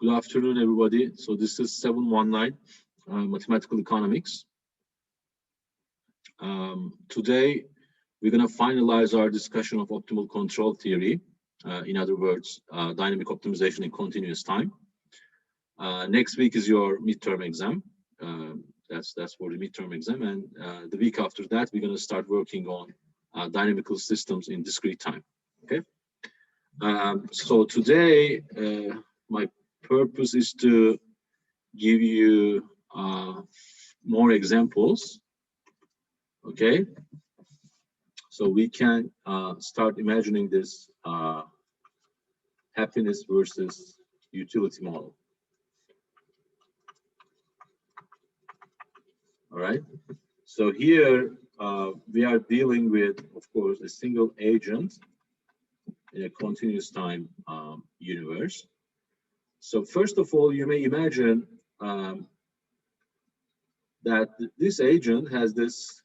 Good afternoon, everybody. So this is 719 Mathematical Economics. Today, we're going to finalize our discussion of optimal control theory. In other words, dynamic optimization in continuous time. Next week is your midterm exam. That's for the midterm exam. And the week after that, we're going to start working on dynamical systems in discrete time. Okay. So today, my purpose is to give you more examples. Okay, so we can start imagining this happiness versus utility model. All right, so here we are dealing with, of course, a single agent in a continuous time universe. So first of all, you may imagine that this agent has this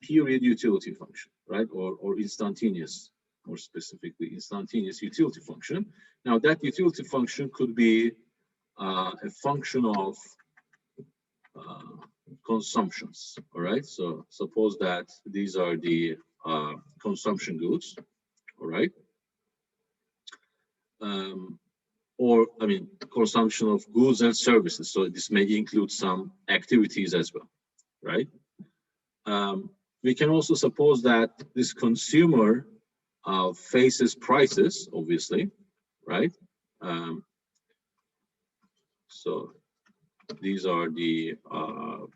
period utility function, right? Or instantaneous, more specifically, instantaneous utility function. Now that utility function could be a function of consumptions, all right? So suppose that these are the consumption goods, all right? Or, I mean, consumption of goods and services. So this may include some activities as well, right? We can also suppose that this consumer faces prices, obviously, right? So these are the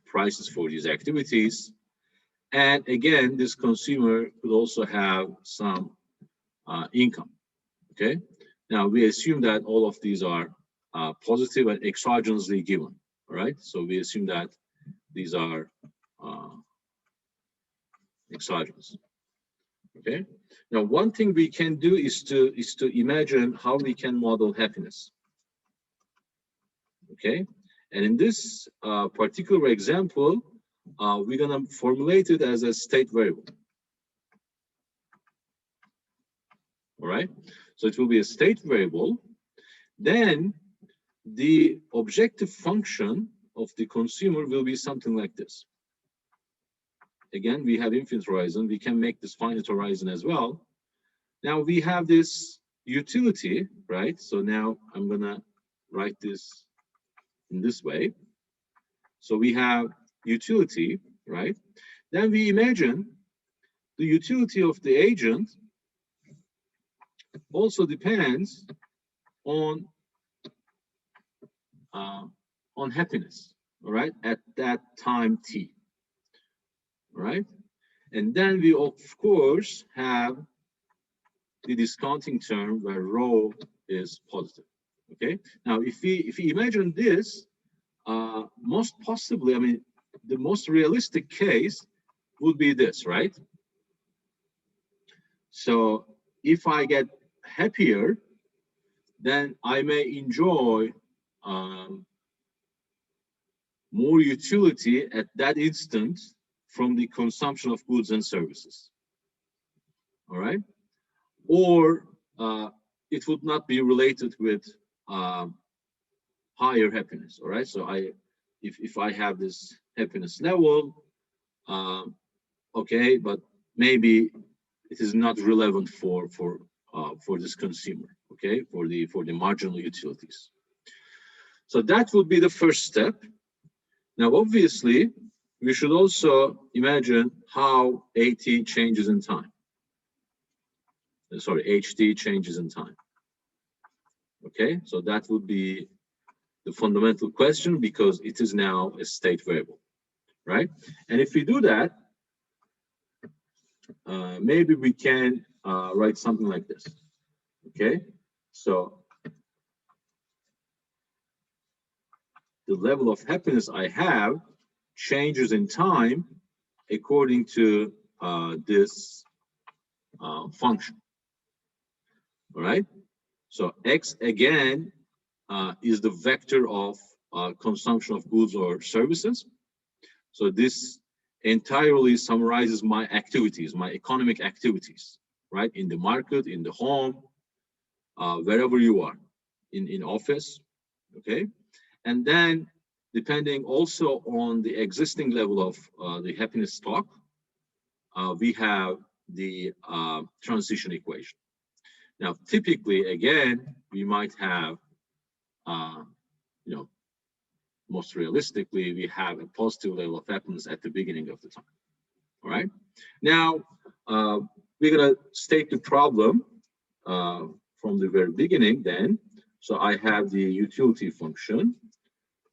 prices for these activities. And again, this consumer could also have some income, okay? Now, we assume that all of these are positive and exogenously given, all right? So we assume that these are exogenous, okay? Now, one thing we can do is to imagine how we can model happiness, okay? And in this particular example, we're gonna formulate it as a state variable, all right? So it will be a state variable. Then the objective function of the consumer will be something like this. Again, we have infinite horizon. We can make this finite horizon as well. Now we have this utility, right? So now I'm gonna write this in this way. So we have utility, right? Then we imagine the utility of the agent also depends on happiness, all right, at that time t, all right? And then we, of course, have the discounting term where rho is positive, okay? Now, if we imagine this, most possibly, I mean, the most realistic case would be this, right? So if I get happier, then I may enjoy more utility at that instant from the consumption of goods and services, all right? Or it would not be related with higher happiness, all right? So if I have this happiness level, okay, but maybe it is not relevant for this consumer, okay, for the marginal utilities. So that would be the first step. Now, obviously, we should also imagine how AT changes in time. Sorry, HT changes in time. Okay, so that would be the fundamental question because it is now a state variable, right? And if we do that, maybe we can write something like this. Okay, so the level of happiness I have changes in time according to this function. All right, so x again is the vector of consumption of goods or services. So this entirely summarizes my activities, my economic activities, right? In the market, in the home, wherever you are, in office, okay? And then depending also on the existing level of the happiness stock, we have the transition equation. Now, typically, again, we might have, you know, most realistically, we have a positive level of happiness at the beginning of the time. All right. Now, we're going to state the problem from the very beginning then. So I have the utility function.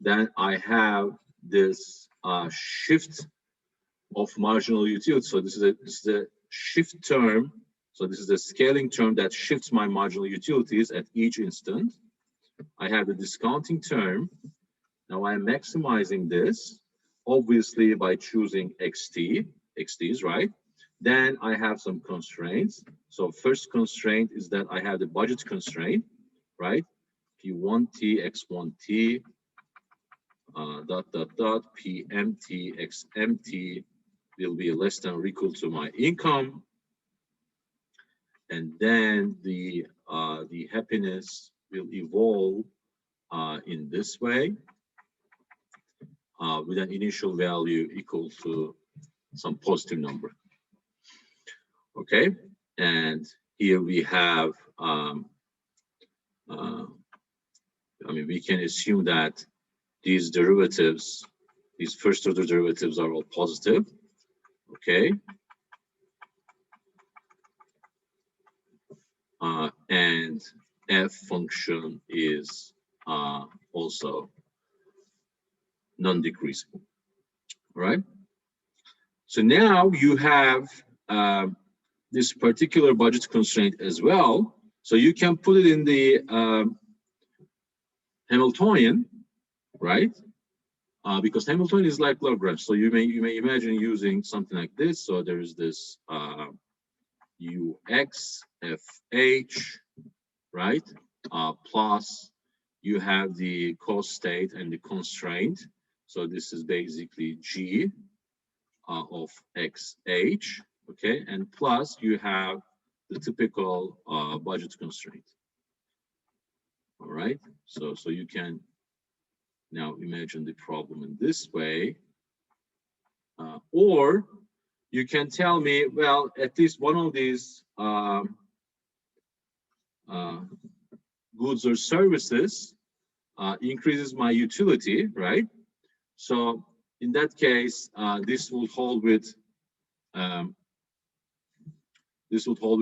Then I have this shift of marginal utility. So this is a shift term. So this is the scaling term that shifts my marginal utilities at each instant. I have the discounting term. Now I'm maximizing this, obviously by choosing XTs, right? Then I have some constraints. So first constraint is that I have the budget constraint, right? P1T, X1T, PMT, XMT will be less than or equal to my income. And then the happiness will evolve in this way with an initial value equal to some positive number. Okay, and here we have, I mean, we can assume that these derivatives, these first order derivatives are all positive. Okay. And f function is also non-decreasing. All right. So now you have this particular budget constraint as well. So you can put it in the Hamiltonian, right? Because Hamiltonian is like Lagrange. So you may imagine using something like this. So there is this UX FH, right? Plus you have the cause state and the constraint. So this is basically G of XH, okay? And plus you have the typical budget constraint. All right, so you can now imagine the problem in this way, or you can tell me, well, at least one of these goods or services increases my utility, right? So in that case, this will hold with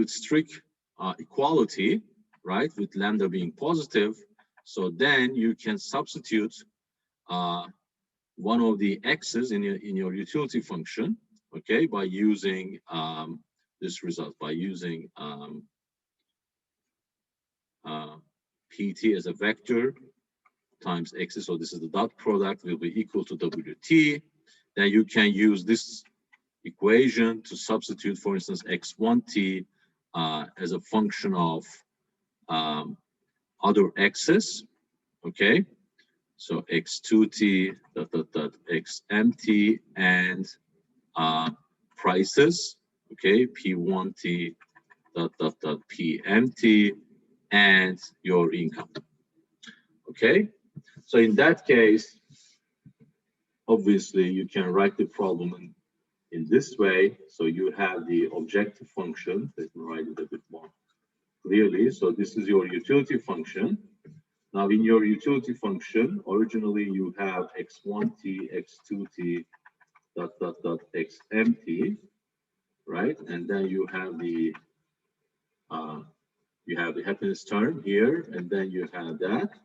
strict equality, right? With lambda being positive. So then you can substitute one of the x's in your utility function, okay, by using this result, by using pt as a vector times x. So this is the dot product will be equal to wt. Then you can use this equation to substitute, for instance, x1t as a function of other x's, okay? So x2t xmt and prices, okay? p1t pmt and your income, okay? So in that case, obviously you can write the problem in this way. So you have the objective function. Let me write it a bit more clearly. So this is your utility function. Now in your utility function, originally you have x1t, x2t, xmt, right? And then you have the happiness term here, and then you have that.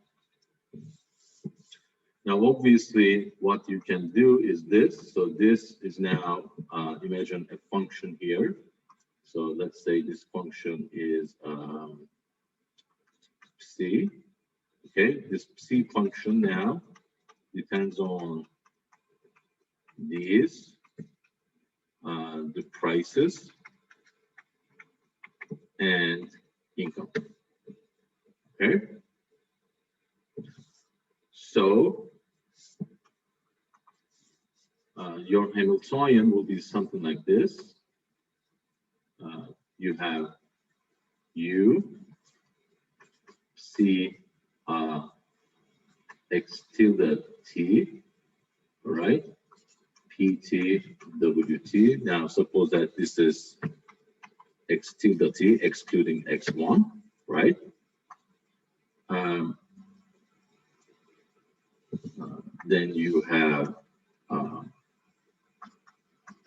Now, obviously, what you can do is this. So this is now, imagine a function here. So let's say this function is C. Okay, this C function now depends on these, the prices and income. Okay. So your Hamiltonian will be something like this. You have U, C, x tilde t, all right, pt wt. Now suppose that this is x tilde t excluding x1, right? Then you have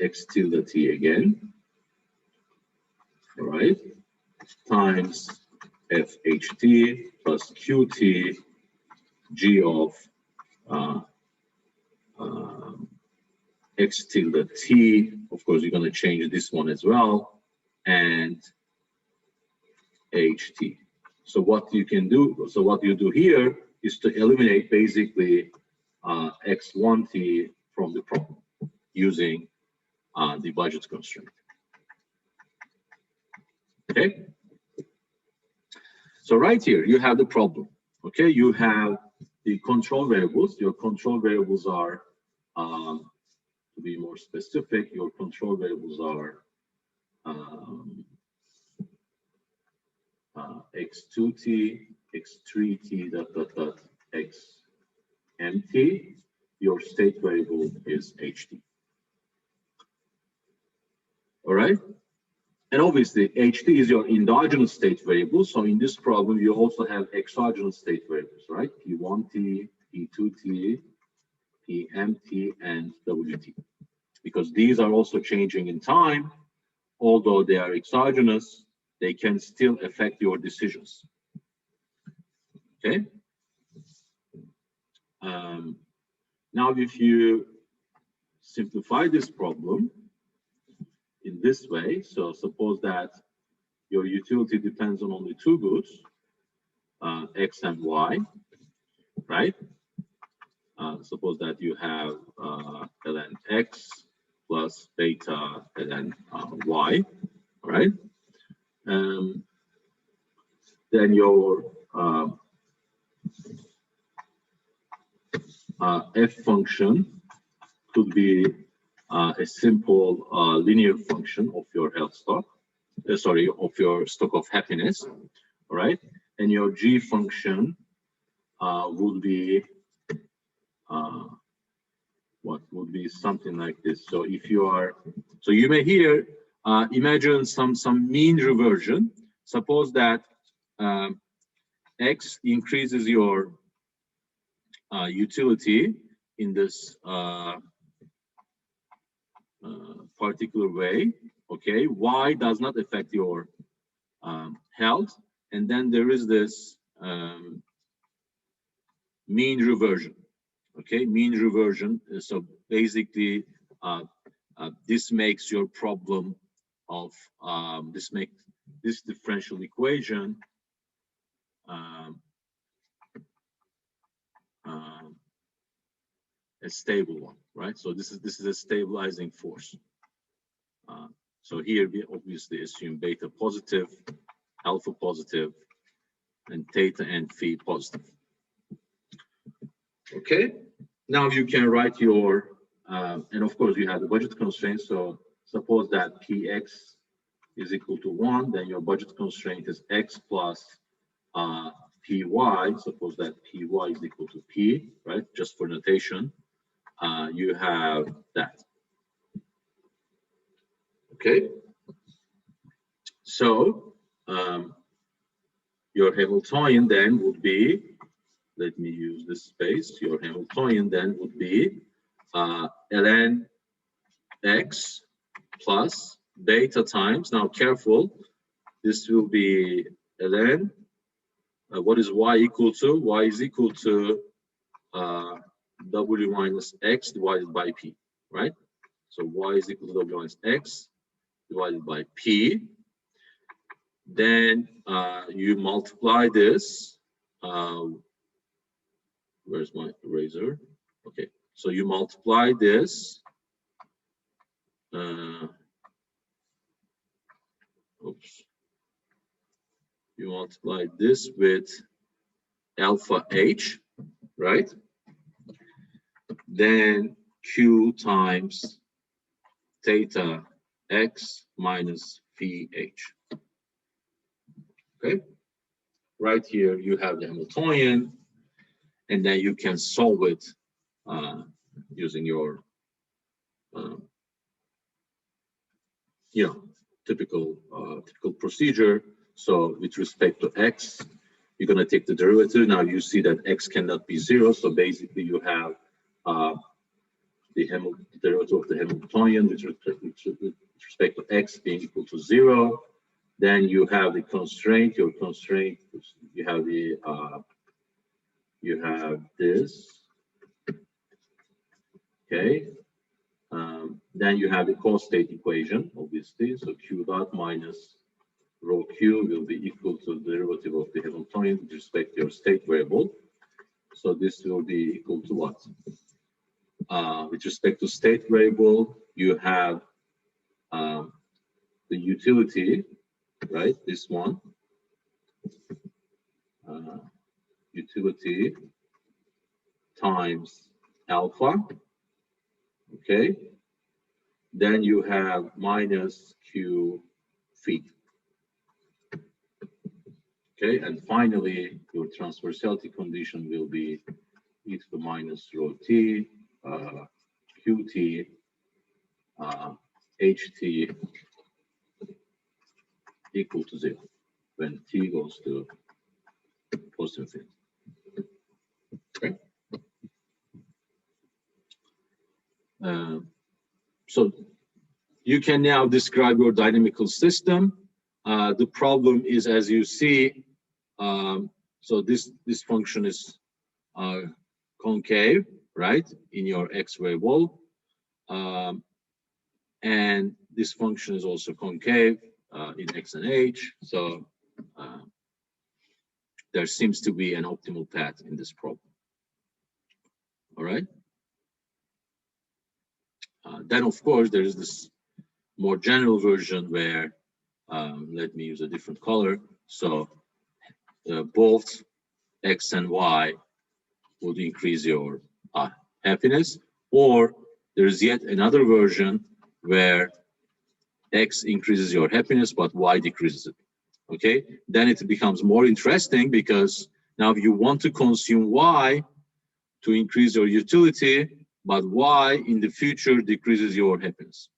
x tilde t again, all right, times fht plus qt g of x tilde t. Of course, you're going to change this one as well, and ht. So what you can do, so what you do here is to eliminate basically x1t from the problem using the budget constraint. Okay. So right here you have the problem. Okay, you have the control variables. Your control variables are, to be more specific, your control variables are x2t, x3t, xmt. Your state variable is ht. All right. And obviously, ht is your endogenous state variable. So in this problem, you also have exogenous state variables, right? p1t, p2t, pmt, and wt. Because these are also changing in time, although they are exogenous, they can still affect your decisions. Okay. Now, if you simplify this problem in this way, so suppose that your utility depends on only two goods, x and y, right? Suppose that you have ln x plus beta ln y, right? Then your f function could be a simple linear function of your health stock, of your stock of happiness, all right? And your g function would be what would be something like this. So if you are, so you may here imagine some mean reversion. Suppose that x increases your utility in this particular way, okay? Y does not affect your health, and then there is this mean reversion, okay? Mean reversion. So basically, this makes your problem of this differential equation a stable one, right? So this is a stabilizing force. So here we obviously assume beta positive, alpha positive, and theta and phi positive. Okay, now you can write your, and of course you have the budget constraint. So suppose that px is equal to 1, then your budget constraint is x plus py. Suppose that py is equal to p, right? Just for notation, you have that. Okay, so your Hamiltonian then would be, let me use this space, your Hamiltonian then would be ln x plus beta times, now careful, this will be ln, what is y equal to? Y is equal to w minus x divided by p, right? So y is equal to w minus x divided by p. Then you multiply this. Where's my eraser? Okay, so you multiply this. Oops. You multiply this with alpha h, right? Then q times theta x minus phi h. Okay, right here you have the Hamiltonian, and then you can solve it using your typical procedure. So with respect to x, you're going to take the derivative. Now you see that x cannot be 0, so basically you have the derivative of the Hamiltonian with respect to x being equal to 0. Then you have the constraint. Your constraint, you have this. Okay. Then you have the co-state equation, obviously. So q dot minus rho q will be equal to the derivative of the Hamiltonian with respect to your state variable. So this will be equal to what? With respect to state variable, you have the utility, right? This one. Utility times alpha. Okay. Then you have minus q phi. Okay, and finally, your transversality condition will be e to the minus rho t, qt, ht equal to 0 when t goes to positive infinity. Okay. So you can now describe your dynamical system. The problem is, as you see, so this function is concave, right, in your x variable, and this function is also concave in x and h. So there seems to be an optimal path in this problem. All right. Then, of course, there is this more general version where, let me use a different color. So both x and y would increase your happiness, or there's yet another version where x increases your happiness, but y decreases it. Okay, then it becomes more interesting because now you want to consume y to increase your utility, but y in the future decreases your happiness.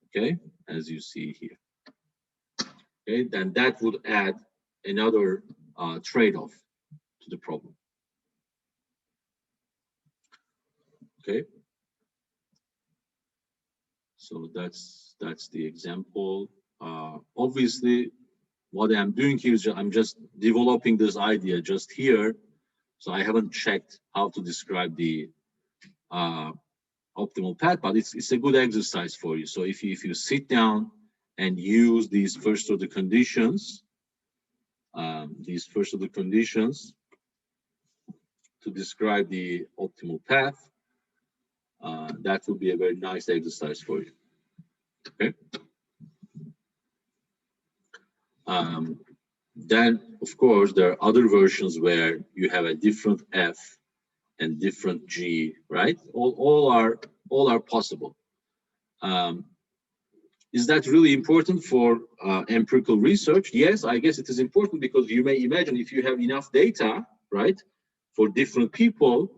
Okay, as you see here. Okay, then that would add another trade-off to the problem. Okay, so that's the example. Obviously, what I'm doing here is I'm just developing this idea just here. So I haven't checked how to describe the optimal path, but it's a good exercise for you. So if you sit down and use these first order conditions, to describe the optimal path, that would be a very nice exercise for you. Okay. Then, of course, there are other versions where you have a different f and different g, right? All are possible. Is that really important for empirical research? Yes, I guess it is important because you may imagine if you have enough data, right, for different people,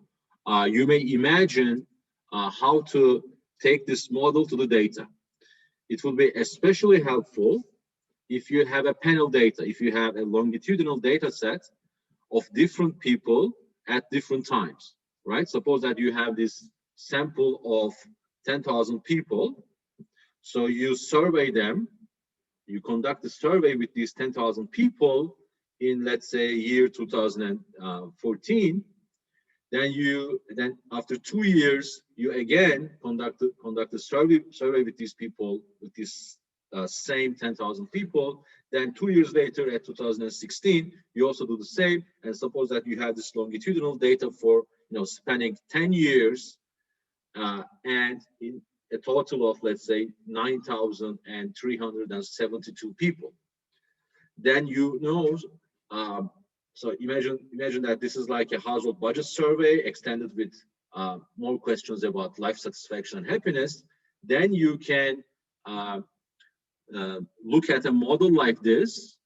you may imagine how to take this model to the data. It will be especially helpful if you have a panel data, if you have a longitudinal data set of different people at different times, right? Suppose that you have this sample of 10,000 people. So you survey them, you conduct a survey with these 10,000 people in, let's say, year 2014. Then after 2 years, you again conduct a survey with these people, with this same 10,000 people. Then 2 years later, at 2016, you also do the same. And suppose that you have this longitudinal data for spanning 10 years, and in a total of, let's say, 9,372 people. Then so imagine that this is like a household budget survey extended with more questions about life satisfaction and happiness. Then you can look at a model like this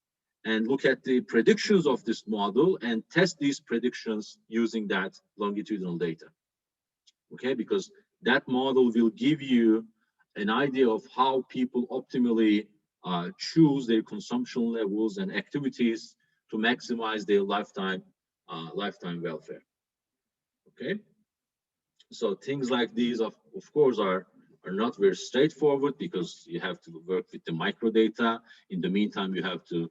and look at the predictions of this model and test these predictions using that longitudinal data. Okay, because that model will give you an idea of how people optimally choose their consumption levels and activities to maximize their lifetime welfare. Okay, so things like these, of course, are not very straightforward because you have to work with the microdata. In the meantime, you have to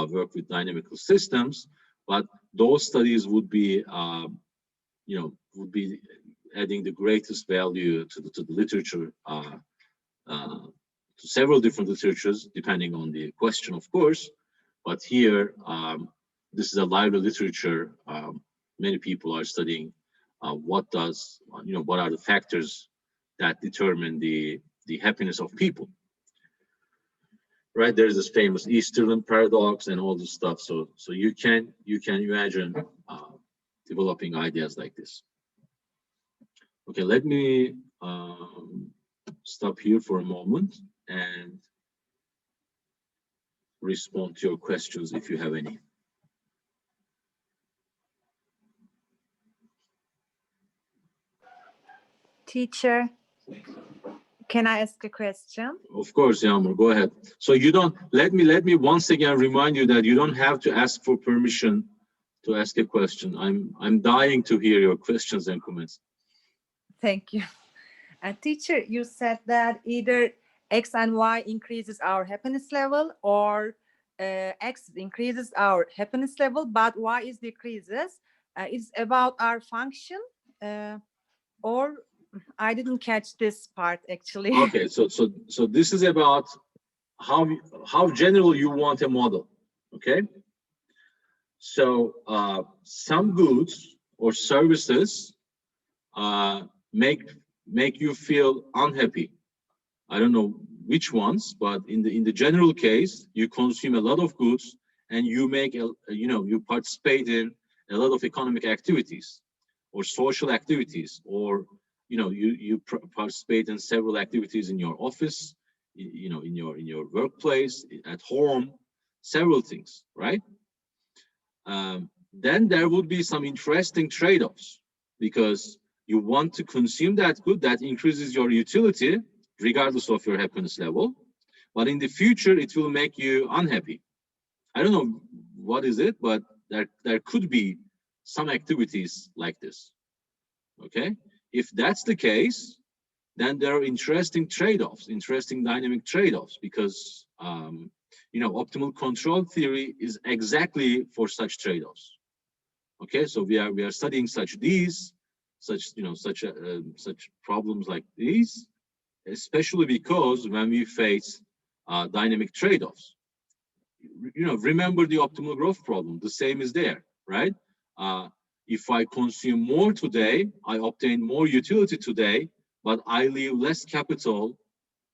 work with dynamical systems. But those studies would be, would be adding the greatest value to the literature, to several different literatures, depending on the question, of course. But here, this is a lively literature. Many people are studying what are the factors that determine the happiness of people. Right, there's this famous Easterlin paradox and all this stuff. So you can imagine developing ideas like this. Okay, let me stop here for a moment and respond to your questions if you have any. Teacher, can I ask a question? Of course, Yağmur, go ahead. So you don't, let me once again remind you that you don't have to ask for permission to ask a question. I'm dying to hear your questions and comments. Thank you. Teacher, you said that either X and Y increases our happiness level, or X increases our happiness level, but Y is decreases. It's about our function, or I didn't catch this part actually. Okay, so this is about how general you want a model. Okay, so some goods or services make you feel unhappy. I don't know which ones, but in the general case, you consume a lot of goods and you make you participate in a lot of economic activities or social activities, or you participate in several activities in your office, in your workplace, at home, several things, right? Then there would be some interesting trade-offs, because you want to consume that good that increases your utility regardless of your happiness level, but in the future it will make you unhappy. I don't know what is it, but there could be some activities like this. Okay, if that's the case, then there are interesting trade-offs, interesting dynamic trade-offs, because optimal control theory is exactly for such trade-offs. Okay, so we are studying such problems like these, especially because when we face dynamic trade-offs. Remember the optimal growth problem. The same is there, right? If I consume more today, I obtain more utility today, but I leave less capital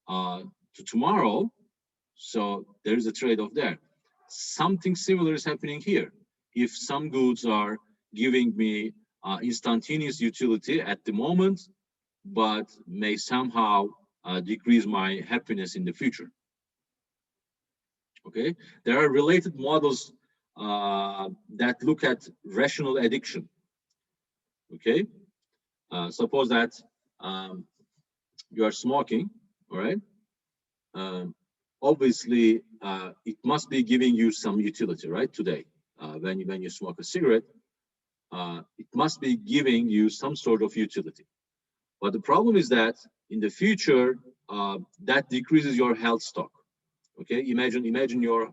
to tomorrow. So there is a trade-off there. Something similar is happening here. If some goods are giving me instantaneous utility at the moment, but may somehow decrease my happiness in the future. Okay, there are related models that look at rational addiction. Okay, suppose that you are smoking, all right? Obviously, it must be giving you some utility, right? Today, when you smoke a cigarette, it must be giving you some sort of utility. But the problem is that in the future, that decreases your health stock. Okay, imagine your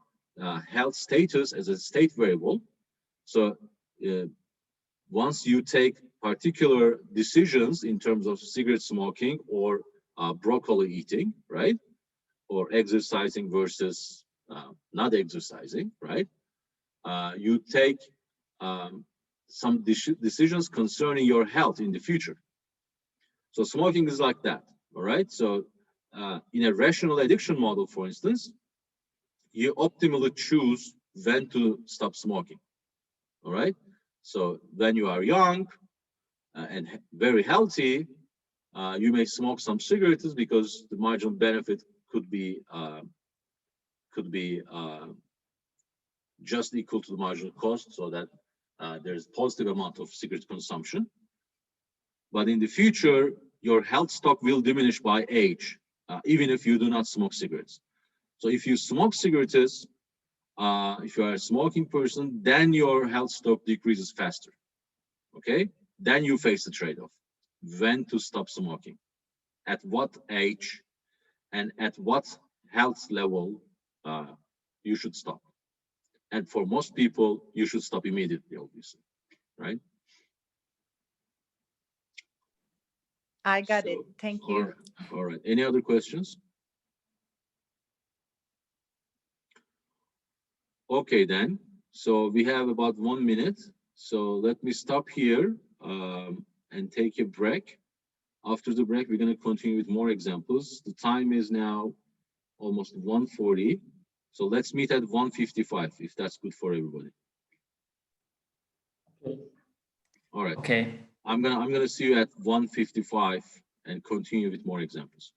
health status as a state variable. So once you take particular decisions in terms of cigarette smoking or broccoli eating, right, or exercising versus not exercising, right, you take some decisions concerning your health in the future. So smoking is like that, all right? So in a rational addiction model, for instance, you optimally choose when to stop smoking, all right? So when you are young and very healthy, you may smoke some cigarettes because the marginal benefit could be just equal to the marginal cost, so that there's positive amount of cigarette consumption. But in the future, your health stock will diminish by age, even if you do not smoke cigarettes. So if you smoke cigarettes, if you are a smoking person, then your health stock decreases faster. Okay? Then you face the trade-off. When to stop smoking, at what age, and at what health level you should stop. And for most people, you should stop immediately, obviously, right? I got it. Thank you. All right. Any other questions? Okay, then. So we have about 1 minute. So let me stop here and take a break. After the break, we're going to continue with more examples. The time is now almost 1:40. So let's meet at 1:55, if that's good for everybody. Okay. All right. Okay. I'm gonna see you at 1:55 and continue with more examples.